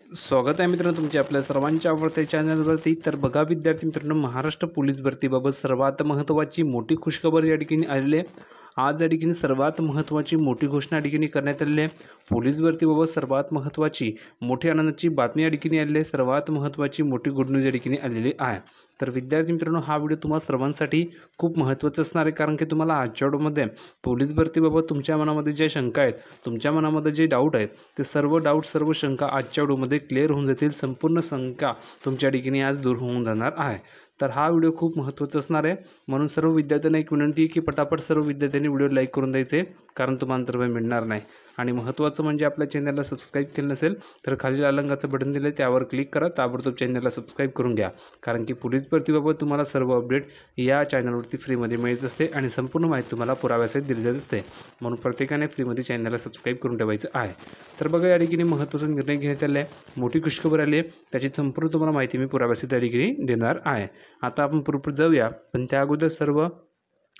स्वागत आहे मित्रांनो तुमच्या आपल्या सर्वांच्या आवडत्या चॅनलवरती। तर बघा विद्यार्थी मित्रांनो, महाराष्ट्र पोलीस भरतीबाबत सर्वात महत्त्वाची मोठी खुशखबर या ठिकाणी आलेली आहे। आज या ठिकाणी सर्वात महत्त्वाची मोठी घोषणा या ठिकाणी करण्यात आलेली आहे। पोलीस भरतीबाबत सर्वात महत्त्वाची मोठी आनंदाची बातमी या ठिकाणी आलेली आहे। सर्वात महत्त्वाची मोठी गुड न्यूज या ठिकाणी आलेली आहे। तर विद्यार्थी मित्रांनो, हा व्हिडिओ तुम्हाला सर्वांसाठी खूप महत्त्वाचा असणार आहे, कारण की तुम्हाला आजच्या व्हिडिओमध्ये पोलीस भरतीबाबत तुमच्या मनामध्ये ज्या शंका आहेत, तुमच्या मनामध्ये जे डाऊट आहेत, ते सर्व डाऊट सर्व शंका आजच्या व्हिडिओमध्ये क्लिअर होऊन जातील। संपूर्ण शंका तुमच्या ठिकाणी आज दूर होऊन जाणार आहे। तर हा व्हिडिओ खूप महत्त्वाचा असणार आहे, म्हणून सर्व विद्यार्थ्यांना एक विनंती आहे की पटापट सर्व विद्यार्थ्यांनी व्हिडिओ लाईक करून द्यायचे, कारण तुम्हाला नंतर वेळ मिळणार नाही। आणि महत्त्वाचं म्हणजे आपल्या चॅनलला सबस्क्राईब केलं नसेल तर खाली लाल रंगाचं बटन दिलं आहे, त्यावर क्लिक करा, ताबडतोब चॅनलला सबस्क्राईब करून घ्या, कारण की पोलीस भरतीबाबत तुम्हाला सर्व अपडेट या चॅनलवरती फ्रीमध्ये मिळत असते आणि संपूर्ण माहिती तुम्हाला पुराव्यासहित दिली जात असते। म्हणून प्रत्येकाने फ्रीमध्ये चॅनलला सबस्क्राईब करून ठेवायचं आहे। तर बघा, या ठिकाणी महत्त्वाचा निर्णय घेण्यात आला आहे, मोठी खुशखबर आली आहे, त्याची संपूर्ण तुम्हाला माहिती मी पुराव्यासहित या ठिकाणी देणार आहे। आता आपण पुढे जाऊया, पण त्या अगोदर सर्व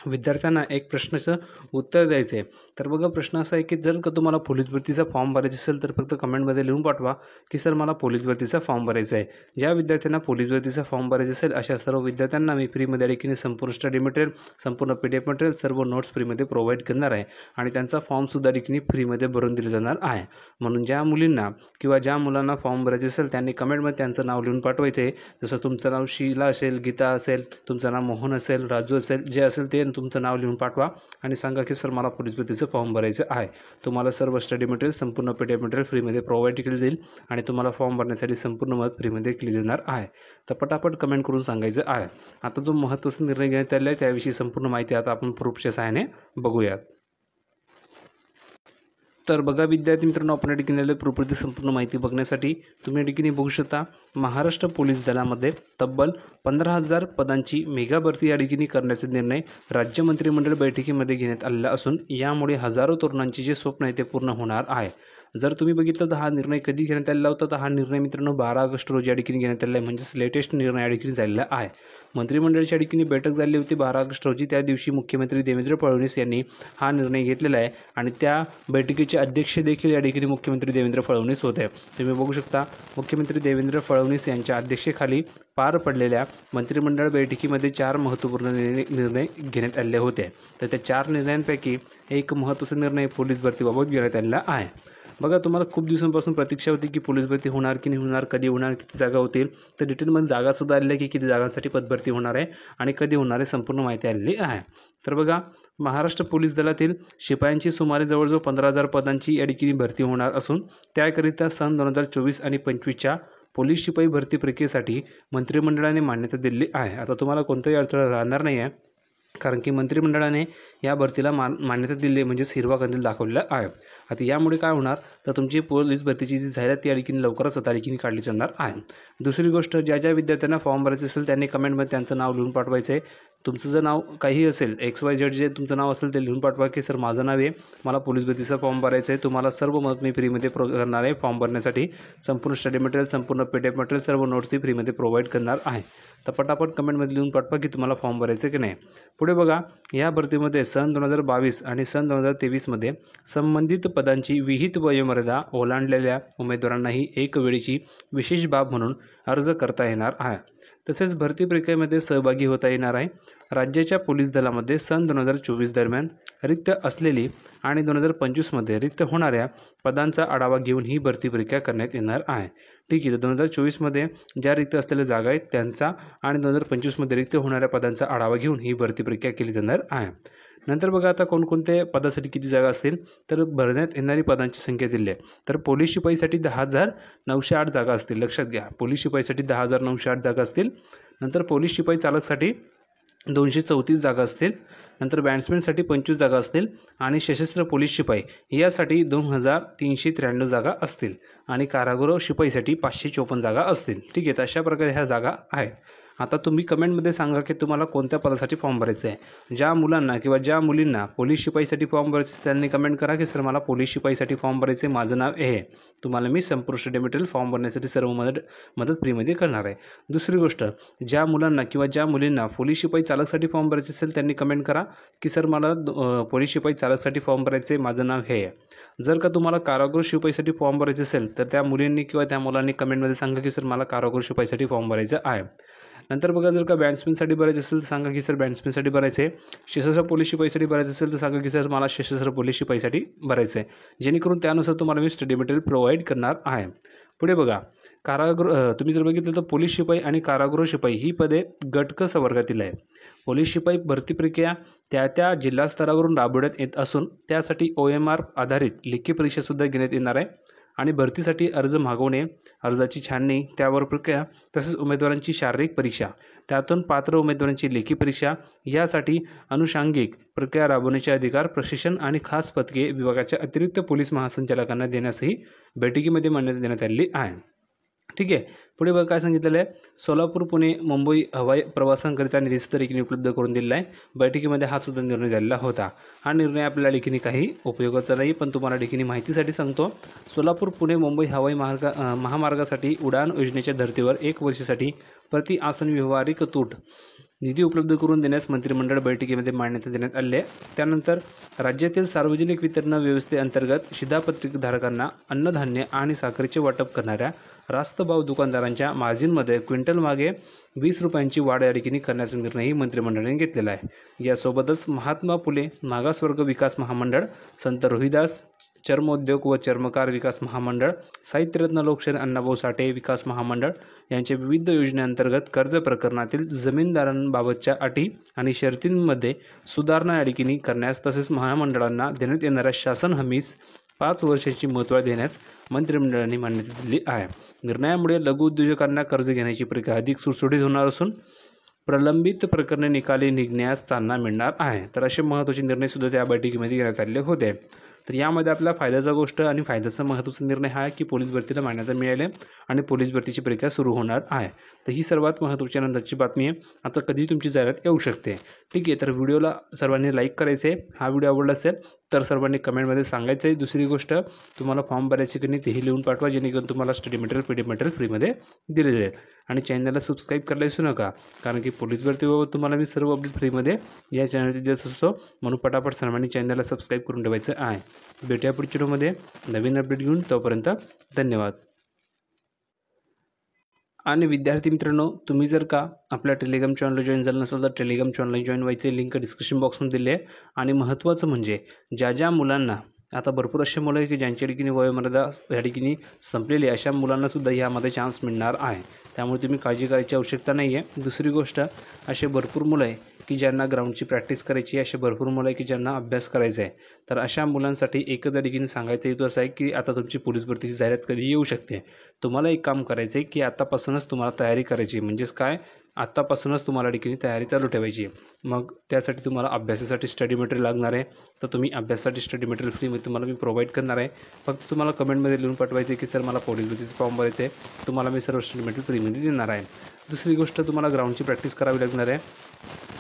विद्यार्थ्यांना एक प्रश्नाचं उत्तर द्यायचं आहे। तर बघा, प्रश्न असा आहे की जर का तुम्हाला पोलीस भरतीचा फॉर्म भरायचा असेल तर फक्त कमेंटमध्ये लिहून पाठवा की सर मला पोलीस भरतीचा फॉर्म भरायचा आहे। ज्या विद्यार्थ्यांना पोलीस भरतीचा फॉर्म भरायचा असेल अशा सर्व विद्यार्थ्यांना मी फ्रीमध्ये देखील संपूर्ण स्टडी मटेरियल, संपूर्ण PDF मटेरियल, सर्व नोट्स फ्रीमध्ये प्रोव्हाइड करणार आहे आणि त्यांचा फॉर्मसुद्धा देखील फ्रीमध्ये भरून दिला जाणार आहे। म्हणून ज्या मुलींना किंवा ज्या मुलांना फॉर्म भरायचे असेल त्यांनी कमेंटमध्ये त्यांचं नाव लिहून पाठवायचं आहे। जसं तुमचं नाव शीला असेल, गीता असेल, तुमचं नाव मोहन असेल, राजू असेल, जे असेल ते तुमचं नाव लिहून पाठवा आणि सांगा की सर मला पोलीस भरतीचं फॉर्म भरायचं आहे। तुम्हाला सर्व स्टडी मटेरियल, संपूर्ण PDF मटेरियल फ्रीमध्ये प्रोव्हाइड केलं जाईल आणि तुम्हाला फॉर्म भरण्यासाठी संपूर्ण मदत फ्रीमध्ये केली जाणार आहे। तर पटापट कमेंट करून सांगायचं आहे। आता जो महत्त्वाचा निर्णय घेण्यात आला आहे त्याविषयी संपूर्ण माहिती आता आपण प्रूफच्या सहाय्याने बघूयात। तर बघा विद्यार्थी मित्रांनो, आपण या ठिकाणी प्रूफवरती संपूर्ण माहिती बघण्यासाठी तुम्ही या ठिकाणी बघू शकता, महाराष्ट्र पोलीस दलामध्ये तब्बल 15,000 पदांची मेगा भरती या ठिकाणी करण्याचा निर्णय राज्य मंत्रिमंडळ बैठकीमध्ये घेण्यात आलेला असून यामुळे हजारो तरुणांचे जे स्वप्न आहे ते पूर्ण होणार आहे। जर तुम्ही बघितलं तर हा निर्णय कधी घेण्यात आलेला होता, तर हा निर्णय मित्रांनो 12 ऑगस्ट रोजी या ठिकाणी घेण्यात आलेला आहे, म्हणजेच लेटेस्ट निर्णय या ठिकाणी झालेला आहे। मंत्रिमंडळाची या ठिकाणी बैठक झाली होती 12 ऑगस्ट रोजी। त्या दिवशी मुख्यमंत्री देवेंद्र फडणवीस यांनी हा निर्णय घेतलेला आहे आणि त्या बैठकीचे अध्यक्ष देखील या ठिकाणी मुख्यमंत्री देवेंद्र फडणवीस होते। तुम्ही बघू शकता, मुख्यमंत्री देवेंद्र फडणवीस यांच्या अध्यक्षतेखाली पार पडलेल्या मंत्रिमंडळ बैठकीमध्ये 4 महत्त्वपूर्ण निर्णय घेण्यात आले होते। तर त्या 4 निर्णयांपैकी एक महत्त्वाचा निर्णय पोलीस भरतीबाबत घेण्यात आलेला आहे। बघा, तुम्हाला खूप दिवसांपासून प्रतीक्षा होती की पोलीस भरती होणार की नाही होणार, कधी होणार, किती जागा होतील। तर डिटेलमध्ये जागासुद्धा आलेल्या की किती जागांसाठी पदभरती होणार आहे आणि कधी होणार आहे, संपूर्ण माहिती आलेली आहे। तर बघा, महाराष्ट्र पोलीस दलातील शिपायांची सुमारे जवळजवळ 15,000 पदांची या ठिकाणी भरती होणार असून त्याकरिता सन 2024 आणि 25च्या पोलीस शिपाई भरती प्रक्रियेसाठी मंत्रिमंडळाने मान्यता दिलेली आहे। आता तुम्हाला कोणताही अडथळा राहणार नाही आहे, कारण की मंत्रिमंडळाने या भरतीला मान्यता दिली, म्हणजेच हिरवा कंदील दाखवलेला आहे। आता यामुळे काय होणार, तर तुमची पोलीस भरतीची जी जाहिरात ती या ठिकाणी लवकरच आता ठिकाणी काढली जाणार आहे। दुसरी गोष्ट, ज्या विद्यार्थ्यांना फॉर्म भरायचं असेल त्यांनी कमेंटमध्ये त्यांचं नाव लिहून पाठवायचं आहे। तुमचं जर नाव काही असेल, XYZ जे तुमचं नाव असेल ते लिहून पाठवा की सर माझं नाव आहे, मला पोलीस भरतीचा फॉर्म भरायचा आहे। तुम्हाला सर्व मदत मी फ्रीमध्ये करणार आहे फॉर्म भरण्यासाठी। संपूर्ण स्टडी मटेरियल, संपूर्ण PDF मटेरियल, सर्व नोट्सही फ्रीमध्ये प्रोव्हाइड करणार आहे। तर पटापट कमेंटमध्ये लिहून पाठवा की तुम्हाला फॉर्म भरायचं की नाही। पुढे बघा, या भरतीमध्ये सन 2022 आणि सन 2023मध्ये संबंधित पदांची विहित वयोमर्यादा ओलांडलेल्या उमेदवारांनाही एक वेळची विशेष बाब म्हणून अर्ज करता येणार आहे। तसेच भरती प्रक्रियेमध्ये सहभागी होता येणार आहे। राज्याच्या पोलीस दलामध्ये सन 2024 दरम्यान रिक्त असलेली आणि 2025मध्ये रिक्त होणाऱ्या पदांचा आढावा घेऊन ही भरती प्रक्रिया करण्यात येणार आहे। ठीक आहे, तर 2024मध्ये ज्या रिक्त असलेल्या जागा आहेत त्यांचा आणि 2025मध्ये रिक्त होणाऱ्या पदांचा आढावा घेऊन ही भरती प्रक्रिया केली जाणार आहे। नंतर बघा, आता कोणकोणत्या पदासाठी किती जागा असतील, तर भरण्यात येणारी पदांची संख्या दिली आहे। तर पोलीस शिपाईसाठी 10,908 जागा असतील, लक्षात घ्या, पोलीस शिपाईसाठी 10,908 जागा असतील। नंतर पोलीस शिपाई चालकसाठी 234 जागा असतील। नंतर बॅट्समॅनसाठी 25 जागा असतील आणि सशस्त्र पोलीस शिपाई यासाठी 2,393 जागा असतील आणि कारागृह शिपाईसाठी 554 जागा असतील। ठीक आहे, तर अशा प्रकारे ह्या जागा आहेत। आता तुम्ही कमेंटमध्ये सांगा की तुम्हाला कोणत्या पदासाठी फॉर्म भरायचा आहे। ज्या मुलांना किंवा ज्या मुलींना पोलीस शिपाईसाठी फॉर्म भरायचे त्यांनी कमेंट करा की सर मला पोलीस शिपाईसाठी फॉर्म भरायचे, माझं नाव हे, तुम्हाला मी संपूर्ण स्टडी मटेरियल फॉर्म भरण्यासाठी सर्व मदत फ्रीमध्ये करणार आहे। दुसरी गोष्ट, ज्या मुलांना किंवा ज्या मुलींना पोलीस शिपाई चालकसाठी फॉर्म भरायचे असेल त्यांनी कमेंट करा की सर मला पोलीस शिपाई चालकसाठी फॉर्म भरायचे, माझं नाव हे आहे। जर का तुम्हाला कारागृह शिपाईसाठी फॉर्म भरायचे असेल तर त्या मुलींनी किंवा त्या मुलांनी कमेंटमध्ये सांगा की सर मला कारागृह शिपाईसाठी फॉर्म भरायचं आहे। नंतर बघा, जर का बँड्समॅनसाठी भरायचं असेल तर सांगा की सर बँड्समॅनसाठी भरायचं आहे। सशस्त्र पोलीस शिपाईसाठी भरायचं असेल तर सांगा की सर मला सशस्त्र पोलीस शिपाईसाठी भरायचं आहे, जेणेकरून त्यानुसार तुम्हाला मी स्टडी मटेरियल प्रोव्हाइड करणार आहे। पुढे बघा, तुम्ही जर बघितलं तर पोलीस शिपाई आणि कारागृह शिपाई ही पदे गट क संवर्गातील आहे। पोलीस शिपाई भरती प्रक्रिया त्या जिल्हा स्तरावरून राबवण्यात येत असून त्यासाठी OMR आधारित लेखी परीक्षासुद्धा घेण्यात येणार आहे आणि भरतीसाठी अर्ज मागवणे, अर्जाची छाननी, त्यावर प्रक्रिया, तसेच उमेदवारांची शारीरिक परीक्षा, त्यातून पात्र उमेदवारांची लेखी परीक्षा यासाठी अनुषंगिक प्रक्रिया राबवण्याचे अधिकार, प्रशिक्षण आणि खास पदके विभागाच्या अतिरिक्त पोलीस महासंचालकांना देण्यासही बैठकीमध्ये मान्यता देण्यात आलेली आहे। ठीक आहे, पुढे बघा काय सांगितलेलं आहे, सोलापूर, पुणे, मुंबई हवाई प्रवासांकरिता निधीसुद्धा लेखी उपलब्ध करून दिलेला आहे। बैठकीमध्ये हा सुद्धा निर्णय झालेला होता। हा निर्णय आपल्याला लेखी काही उपयोगाचा नाही, पण तुम्हाला लेखी माहितीसाठी सांगतो। सोलापूर, पुणे, मुंबई हवाई महामार्गासाठी उडान योजनेच्या धर्तीवर 1 वर्षासाठी प्रति आसन व्यावहारिक तूट निधी उपलब्ध करून देण्यास मंत्रिमंडळ बैठकीमध्ये मान्यता देण्यात आली आहे। त्यानंतर राज्यातील सार्वजनिक वितरण व्यवस्थेअंतर्गत शिधापत्रिकधारकांना अन्नधान्य आणि साखरेचे वाटप करणाऱ्या रास्तभाव दुकानदारांच्या मार्जिनमध्ये क्विंटल मागे 20 रुपयांची वाढ या ठिकाणी करण्याचा निर्णयही मंत्रिमंडळाने घेतलेला आहे। यासोबतच महात्मा फुले मागासवर्ग विकास महामंडळ, संत रोहिदास चर्मोद्योग व चर्मकार विकास महामंडळ, साहित्यरत्न लोकशाहीर अण्णाभाऊ साठे विकास महामंडळ यांच्या विविध योजनेअंतर्गत कर्ज प्रकरणातील जमीनदारांबाबतच्या अटी आणि शर्तींमध्ये सुधारणा या ठिकाणी करण्यास, तसेच महामंडळांना देण्यात येणाऱ्या शासन हमीस 5 वर्षाची मुदतवाढ देण्यास मंत्रिमंडळाने मान्यता दिली आहे। निर्णयामुळे लघु उद्योजकांना कर्ज घेण्याची प्रक्रिया अधिक सुटसुटीत होणार असून प्रलंबित प्रकरणे निकाली निघण्यास चालना मिळणार आहे। तर असे महत्त्वाचे निर्णय सुद्धा त्या बैठकीमध्ये घेण्यात आलेले होते। तर यामध्ये आपल्या फायद्याचा गोष्ट आणि फायद्याचा महत्त्वाचा निर्णय हा आहे की पोलीस भरतीला मान्यता मिळाली आणि पोलीस भरतीची प्रक्रिया सुरू होणार आहे। तर ही सर्वात महत्त्वाची आनंदाची बातमी आहे। आता कधी तुमची जाहिरात येऊ शकते। ठीक आहे, तर व्हिडिओला सर्वांनी लाईक करायचं आहे। हा व्हिडिओ आवडला असेल तर सर्वांनी कमेंटमध्ये सांगायचं आहे। दुसरी गोष्ट, तुम्हाला फॉर्म भरायचे की नाही तेही लिहून पाठवा, जेणेकरून तुम्हाला स्टडी मटेरियल PDF मटेरियल फ्रीमध्ये दिले जाईल। आणि चॅनलला सबस्क्राईब करायला विसरू नका, कारण की पोलीस भरतीबाबत तुम्हाला मी सर्व अपडेट फ्रीमध्ये या चॅनलवर देत असतो, म्हणून पटापट सर्वांनी चॅनलला सबस्क्राईब करून ठेवायचं आहे। भेटूया पुढच्या व्हिडिओमध्ये नवीन अपडेट घेऊन, तोपर्यंत धन्यवाद। आणि विद्यार्थी मित्रांनो, तुम्ही जर का आपल्या टेलिग्राम चॅनलला जॉईन झालं नसेल तर टेलिग्राम चॅनलला जॉईन व्हायचे लिंक डिस्क्रिप्शन बॉक्समध्ये दिली आहे। आणि महत्त्वाचं म्हणजे ज्या मुलांना, आता भरपूर असे मुलं आहे की ज्यांच्या ठिकाणी वयोमर्यादा या ठिकाणी संपलेली, अशा मुलांनासुद्धा यामध्ये चान्स मिळणार आहे, त्यामुळे तुम्ही काळजी करायची आवश्यकता नाही आहे। दुसरी गोष्ट, असे भरपूर मुलं आहे की ज्यांना ग्राउंडची प्रॅक्टिस करायची आहे, असे भरपूर मुलं आहे की ज्यांना अभ्यास करायचा आहे। तर अशा मुलांसाठी एकच या ठिकाणी सांगायचं येतो असं आहे की आता तुमची पोलीस भरतीची जाहिरात कधी येऊ शकते। तुम्हाला एक काम करायचं आहे की आत्तापासूनच तुम्हाला तयारी करायची, म्हणजेच काय, आत्तापासूनच तुम्हाला ठिकाणी तयारी चालू ठेवायची। मग त्यासाठी तुम्हाला अभ्यासासाठी स्टडी मटेरियल लागणार आहे, तर तुम्ही अभ्यासासाठी स्टडी मटेरियल फ्रीमध्ये तुम्हाला मी प्रोव्हाइड करणार आहे। फक्त तुम्हाला कमेंटमध्ये लिहून पाठवायचं आहे की सर मला पोलीस भरतीचं फॉर्म भरायचं आहे, तुम्हाला मी सर्व स्टडी मटेरियल फ्रीमध्ये देणार आहे। दुसरी गोष्ट, तुम्हाला ग्राउंडची प्रॅक्टिस करावी लागणार आहे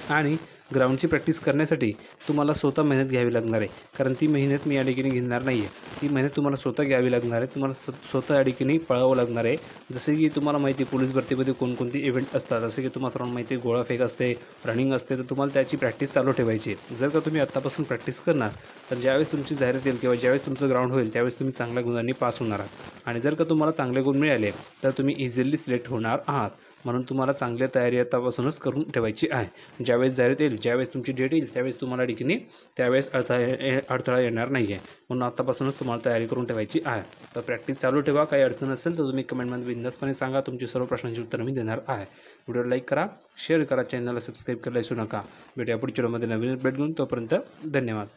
आणि ग्राउंडची प्रॅक्टिस करण्यासाठी तुम्हाला स्वतः मेहनत घ्यावी लागणार आहे, कारण ती मेहनत मी या ठिकाणी घेणार नाही आहे। ती मेहनत तुम्हाला स्वतः घ्यावी लागणार आहे, तुम्हाला स्वतः या ठिकाणी पळावं लागणार आहे। जसे की तुम्हाला माहिती आहे पोलीस भरतीमध्ये कोणकोणती इव्हेंट असतात, जसे की तुम्हाला सर्वांना माहिती आहे गोळाफेक असते, रनिंग असते, तर तुम्हाला त्याची प्रॅक्टिस चालू ठेवायची। जर का तुम्ही आत्तापासून प्रॅक्टिस करणार तर ज्यावेळेस तुमची जाहिरात येईल किंवा ज्यावेळेस तुमचं ग्राउंड होईल त्यावेळेस तुम्ही चांगल्या गुणांनी पास होणार आहात। आणि जर का तुम्हाला चांगले गुण मिळाले तर तुम्ही इझिली सिलेक्ट होणार आहात, म्हणून तुम्हाला चांगली तयारी आतापासूनच करून ठेवायची आहे। ज्यावेळेस जाहिरात येईल, ज्यावेळेस तुमची डेट येईल, त्यावेळेस तुम्हाला ठिकाणी त्यावेळेस अडथळा येणार नाही आहे, म्हणून आतापासूनच तुम्हाला तयारी करून ठेवायची आहे। तर प्रॅक्टिस चालू ठेवा। काही अडचण असेल तर तुम्ही कमेंटमध्ये बिंदासपणे सांगा, तुमची सर्व प्रश्नांची उत्तरं मी देणार आहे। व्हिडिओला लाईक करा, शेअर करा, चॅनलला सबस्क्राईब करायला विसरू नका। भेटूया पुढच्या व्हिडिओमध्ये नवीन अपडेट घेऊन, तोपर्यंत धन्यवाद।